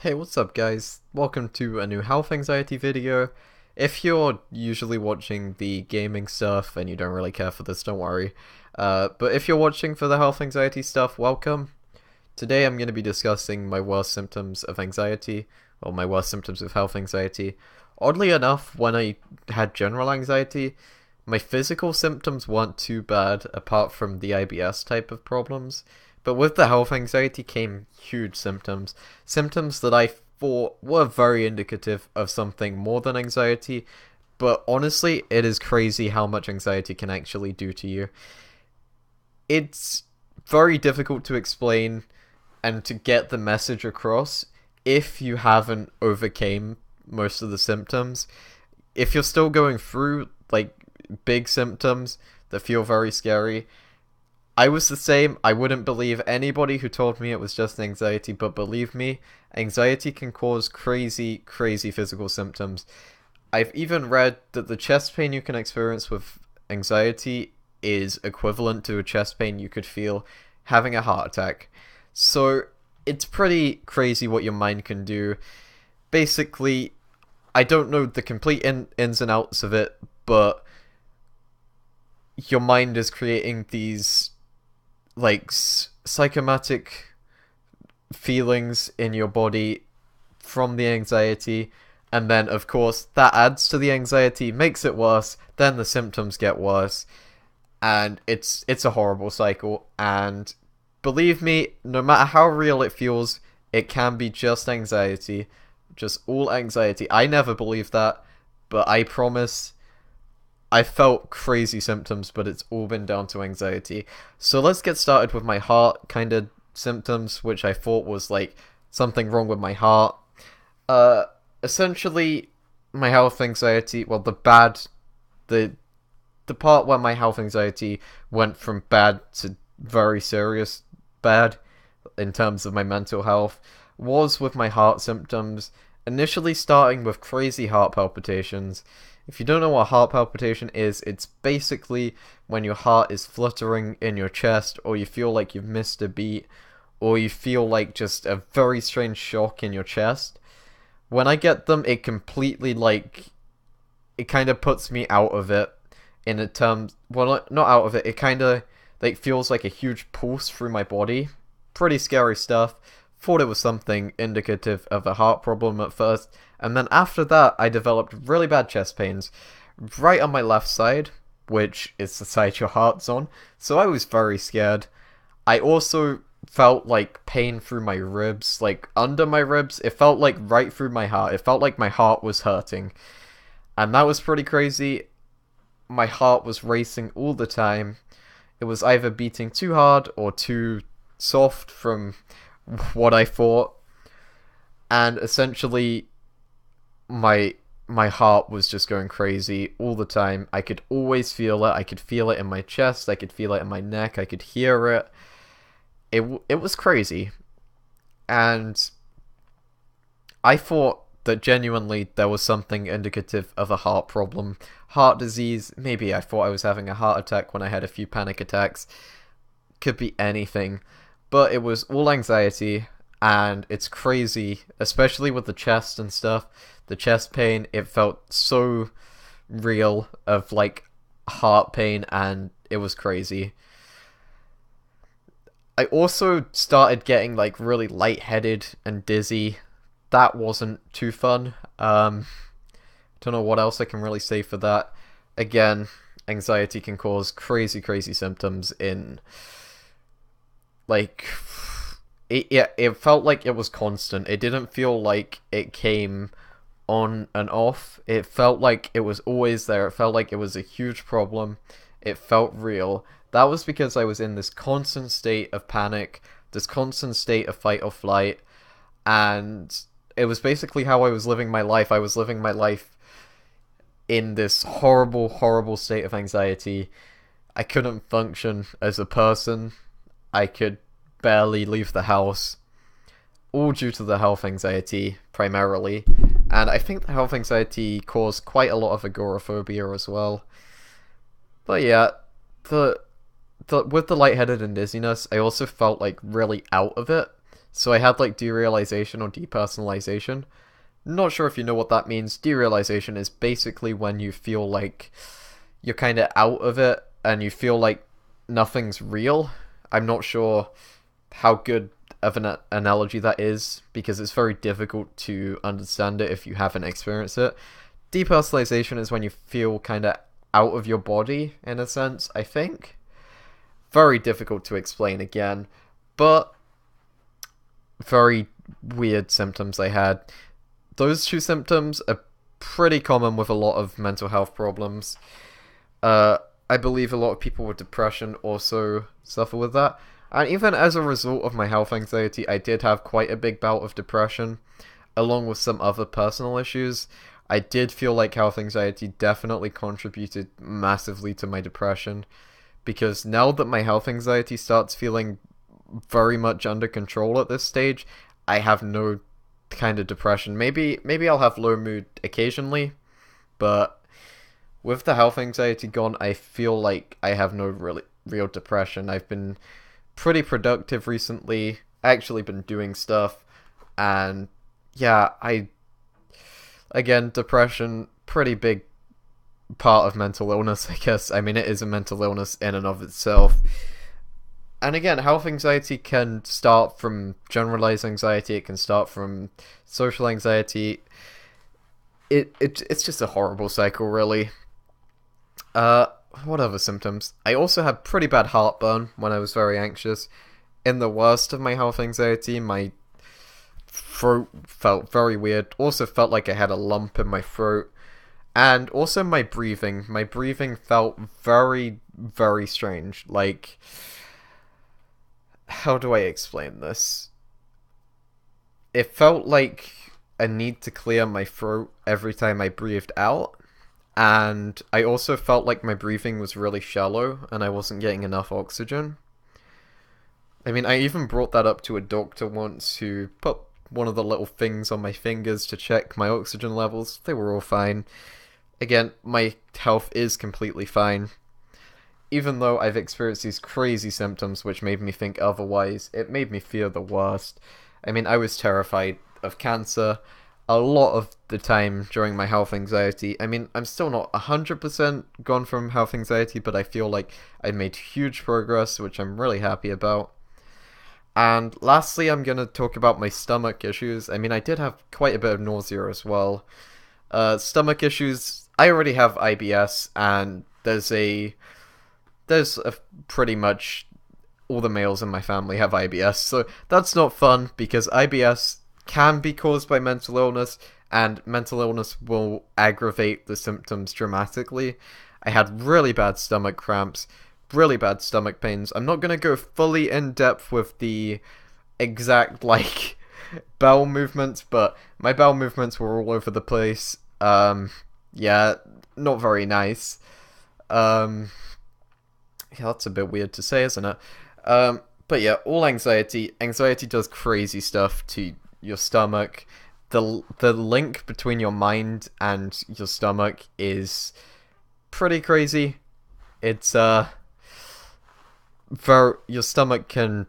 Hey, what's up guys? Welcome to a new health anxiety video. If you're usually watching the gaming stuff and you don't really care for this, don't worry. But if you're watching for the health anxiety stuff, welcome. Today I'm going to be discussing my worst symptoms of anxiety, or my worst symptoms of health anxiety. Oddly enough, when I had general anxiety, my physical symptoms weren't too bad, apart from the IBS type of problems. But with the health anxiety came huge symptoms. Symptoms that I thought were very indicative of something more than anxiety. But honestly, it is crazy how much anxiety can actually do to you. It's very difficult to explain and to get the message across if you haven't overcame most of the symptoms. If you're still going through, like, big symptoms that feel very scary, I was the same. I wouldn't believe anybody who told me it was just anxiety, but believe me, anxiety can cause crazy, crazy physical symptoms. I've even read that the chest pain you can experience with anxiety is equivalent to a chest pain you could feel having a heart attack. So it's pretty crazy what your mind can do. Basically, I don't know the complete ins and outs of it, but your mind is creating these like psychomatic feelings in your body from the anxiety, and then of course that adds to the anxiety, makes it worse, then the symptoms get worse, and it's a horrible cycle. And believe me, no matter how real it feels, it can be just anxiety, just all anxiety. I never believed that, but I promise I felt crazy symptoms, but it's all been down to anxiety. So let's get started with my heart kind of symptoms, which I thought was like something wrong with my heart. Essentially, my health anxiety, well, the part where my health anxiety went from bad to very serious bad in terms of my mental health was with my heart symptoms, initially starting with crazy heart palpitations. If you don't know what a heart palpitation is, it's basically when your heart is fluttering in your chest, or you feel like you've missed a beat, or you feel like just a very strange shock in your chest. When I get them, it completely, it kind of puts me out of it in a term, well, not out of it, it kind of, feels like a huge pulse through my body. Pretty scary stuff. Thought it was something indicative of a heart problem at first, and then after that I developed really bad chest pains right on my left side, which is the side your heart's on, so I was very scared. I also felt like pain through my ribs, like under my ribs. It felt like right through my heart. It felt like my heart was hurting, and that was pretty crazy. My heart was racing all the time. It was either beating too hard or too soft from what I thought, and essentially my heart was just going crazy all the time. I could always feel it. I could feel it in my chest, I could feel it in my neck, I could hear it. It was crazy, and I thought that genuinely there was something indicative of a heart problem, heart disease. Maybe I thought I was having a heart attack when I had a few panic attacks. Could be anything. But it was all anxiety, and it's crazy, especially with the chest and stuff. The chest pain, it felt so real, of like heart pain, and it was crazy. I also started getting like really lightheaded and dizzy. That wasn't too fun. Don't know what else I can really say for that. Again, anxiety can cause crazy, crazy symptoms in like it felt like it was constant. It didn't feel like it came on and off. It felt like it was always there. It felt like it was a huge problem. It felt real. That was because I was in this constant state of panic, this constant state of fight or flight, and it was basically how I was living my life. I was living my life in this horrible, horrible state of anxiety. I couldn't function as a person. I could barely leave the house, all due to the health anxiety, primarily. And I think the health anxiety caused quite a lot of agoraphobia as well. But yeah, with the lightheaded and dizziness, I also felt like really out of it. So I had like derealization or depersonalization. Not sure if you know what that means. Derealization is basically when you feel like you're kind of out of it and you feel like nothing's real. I'm not sure how good of an analogy that is because it's very difficult to understand it if you haven't experienced it. Depersonalization is when you feel kind of out of your body, in a sense, I think. Very difficult to explain again, but very weird symptoms I had. Those two symptoms are pretty common with a lot of mental health problems. I believe a lot of people with depression also suffer with that. And even as a result of my health anxiety, I did have quite a big bout of depression, along with some other personal issues. I did feel like health anxiety definitely contributed massively to my depression, because now that my health anxiety starts feeling very much under control at this stage, I have no kind of depression. Maybe I'll have low mood occasionally, but with the health anxiety gone, I feel like I have no really real depression. I've been pretty productive recently, actually been doing stuff, and yeah, again, depression, pretty big part of mental illness, I guess. I mean, it is a mental illness in and of itself. And again, health anxiety can start from generalized anxiety, it can start from social anxiety. It's just a horrible cycle, really. What other symptoms? I also had pretty bad heartburn when I was very anxious. In the worst of my health anxiety, my throat felt very weird. Also felt like I had a lump in my throat. And also my breathing. My breathing felt very, very strange. Like, how do I explain this? It felt like a need to clear my throat every time I breathed out. And I also felt like my breathing was really shallow and I wasn't getting enough oxygen. I mean, I even brought that up to a doctor once who put one of the little things on my fingers to check my oxygen levels. They were all fine. Again, my health is completely fine. Even though I've experienced these crazy symptoms which made me think otherwise, it made me fear the worst. I mean, I was terrified of cancer a lot of the time during my health anxiety. I mean, I'm still not 100% gone from health anxiety, but I feel like I made huge progress, which I'm really happy about. And lastly, I'm going to talk about my stomach issues. I mean, I did have quite a bit of nausea as well. Stomach issues, I already have IBS, and there's a pretty much all the males in my family have IBS, so that's not fun, because IBS can be caused by mental illness, and mental illness will aggravate the symptoms dramatically. I had really bad stomach cramps, really bad stomach pains. I'm not going to go fully in depth with the exact, like, bowel movements, but my bowel movements were all over the place. Yeah, not very nice. Yeah, that's a bit weird to say, isn't it? But yeah, all anxiety does crazy stuff to your stomach. The link between your mind and your stomach is pretty crazy. It's your stomach can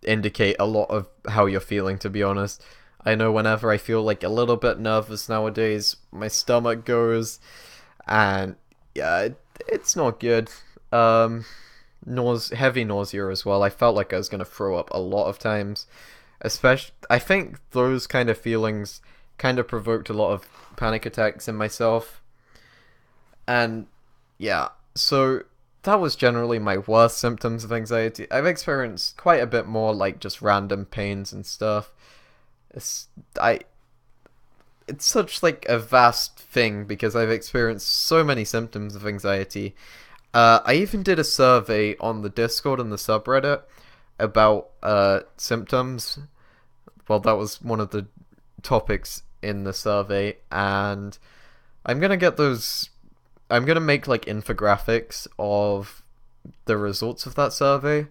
indicate a lot of how you're feeling, to be honest. I know whenever I feel like a little bit nervous nowadays, my stomach goes, and yeah, it's not good. Heavy nausea as well. I felt like I was gonna throw up a lot of times. Especially, I think those kind of feelings kind of provoked a lot of panic attacks in myself. And yeah, so that was generally my worst symptoms of anxiety. I've experienced quite a bit more, like just random pains and stuff. It's such like a vast thing because I've experienced so many symptoms of anxiety. I even did a survey on the Discord and the subreddit about symptoms. Well, that was one of the topics in the survey, and I'm gonna make like infographics of the results of that survey.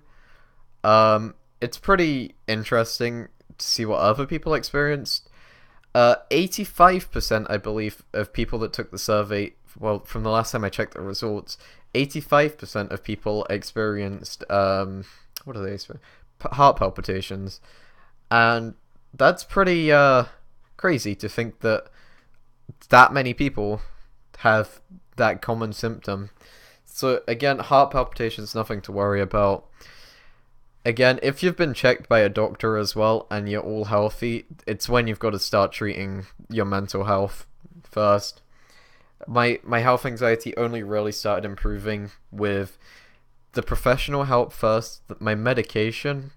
It's pretty interesting to see what other people experienced. 85%, I believe, of people that took the survey, well, from the last time I checked the results, 85% of people experienced, what are they? Heart palpitations. And that's pretty crazy to think that many people have that common symptom. So again, heart palpitations, nothing to worry about. Again, if you've been checked by a doctor as well and you're all healthy, it's when you've got to start treating your mental health first. My health anxiety only really started improving with the professional help first, my medication,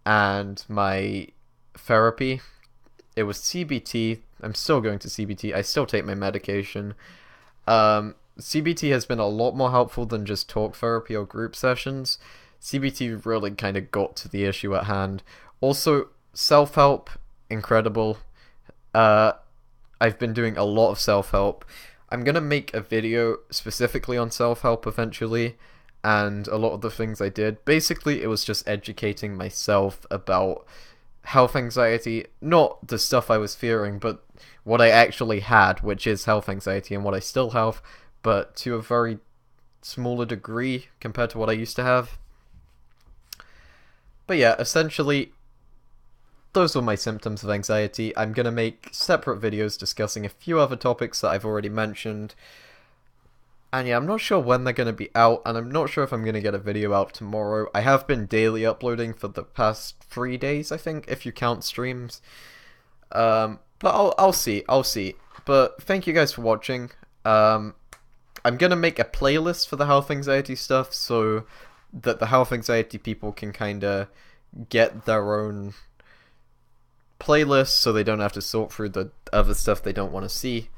and my therapy. It was CBT. I'm still going to CBT. I still take my medication. CBT has been a lot more helpful than just talk therapy or group sessions. CBT really kind of got to the issue at hand. Also, self-help, incredible. I've been doing a lot of self-help. I'm going to make a video specifically on self-help eventually, and a lot of the things I did. Basically, it was just educating myself about health anxiety, not the stuff I was fearing, but what I actually had, which is health anxiety, and what I still have, but to a very smaller degree compared to what I used to have. But yeah, essentially, those were my symptoms of anxiety. I'm going to make separate videos discussing a few other topics that I've already mentioned. And yeah, I'm not sure when they're going to be out, and I'm not sure if I'm going to get a video out tomorrow. I have been daily uploading for the past 3 days, I think, if you count streams. But I'll see. But thank you guys for watching. I'm going to make a playlist for the health anxiety stuff, so that the health anxiety people can kind of get their own playlist so they don't have to sort through the other stuff they don't want to see.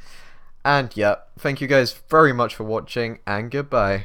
And yeah, thank you guys very much for watching, and goodbye.